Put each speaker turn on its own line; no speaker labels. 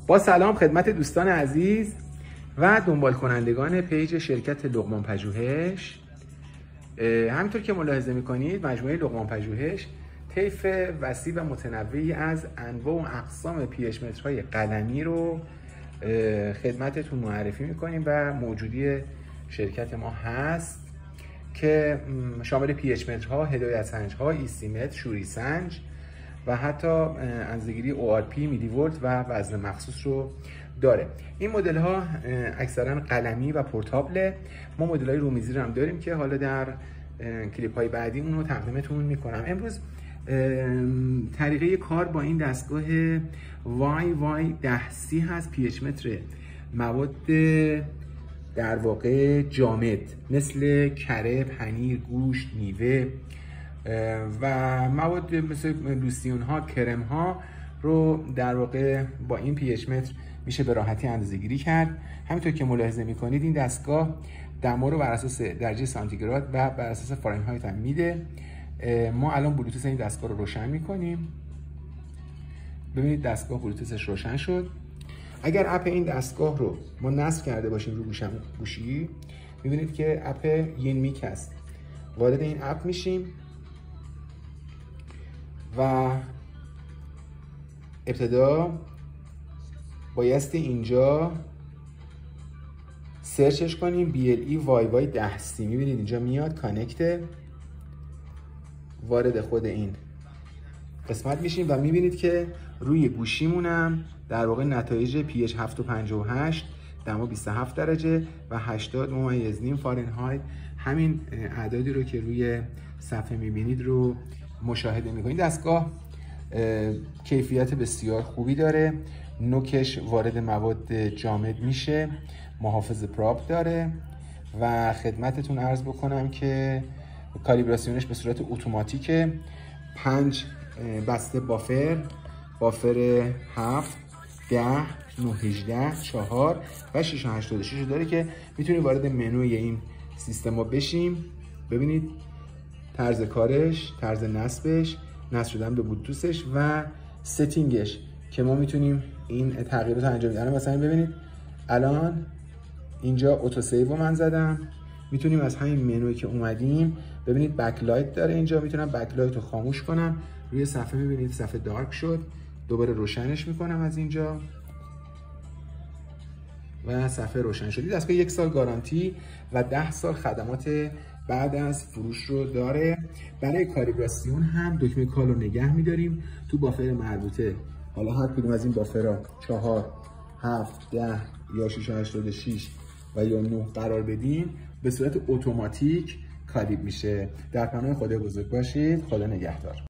با سلام خدمت دوستان عزیز و دنبال کنندگان پیج شرکت لقمان پژوهش. همینطور که ملاحظه میکنید مجموعه لقمان پژوهش طیف وسیع و متنوعی از انواع و اقسام پی‌اچ مترهای قلمی رو خدمتتون معرفی میکنیم و موجودی شرکت ما هست که شامل پی‌اچ مترها، هدایت سنج‌ها، ایسی متر، شوری سنج و حتی اندازه‌گیری ORP، میلی ولت و وزن مخصوص رو داره. این مدل ها اکثرا قلمی و پورتابله. ما مدل های رومیزی رو هم داریم که حالا در کلیپ های بعدی اون رو تقدیمتون میکنم. امروز طریقه کار با این دستگاه YY10C هست. پی‌اچ متر مواد در واقع جامد مثل کره، پنیر، گوشت، میوه و مواد مثل لوسیون ها، کرم ها رو در واقع با این پی‌اچ متر میشه به راحتی اندازه‌گیری کرد. همینطور که ملاحظه میکنید این دستگاه دما رو بر اساس درجه سانتیگراد و بر اساس فارنهایت هم میده. ما الان بلوتوث این دستگاه رو روشن میکنیم. ببینید دستگاه بلوتوثش روشن شد. اگر اپ این دستگاه رو ما نصب کرده باشیم رو گوشی، میبینید که اپ ینمیک هست. وارد این اپ میشیم و ابتدا بایستی اینجا سرچش کنیم BLE YY10C. میبینید اینجا میاد کانکت. وارد خود این قسمت میشیم و میبینید که روی گوشیمونم در واقع نتایج pH 7.58، دما 27 درجه و 80.9 فارنهایت، همین اعدادی رو که روی صفحه میبینید رو مشاهده میکنید. دستگاه کیفیت بسیار خوبی داره. نوکش وارد مواد جامد میشه، محافظ پراپ داره و خدمتتون عرض بکنم که کالیبراسیونش به صورت اتوماتیکه. 5 بسته بافر 7 10 9 18 4 و 6 86 داره که میتونید وارد منوی این سیستما بشیم. ببینید طرز کارش، طرز نصب شدن به بلوتوثش و ستینگش که ما میتونیم این تغییرات رو انجام بدیم. مثلا ببینید الان اینجا اتو سیو رو من زدم. میتونیم از همین منوی که اومدیم ببینید بکلایت داره اینجا، میتونم بکلایت رو خاموش کنم. روی صفحه میبینید صفحه دارک شد، دوباره روشنش میکنم از اینجا و صفحه روشن شد. دستگاه 1 سال گارانتی و 10 سال خدمات بعد از فروش رو داره. برای کالیبراسیون هم دکمه کال رو نگه میداریم تو بافر مربوطه. حالا هر کدوم از این بافرها 4 7 10 یا 6 86 و یا 9 قرار بدیم به صورت اتوماتیک کالیبر میشه. در پناه خدا بزرگ باشید. خدا نگهدار.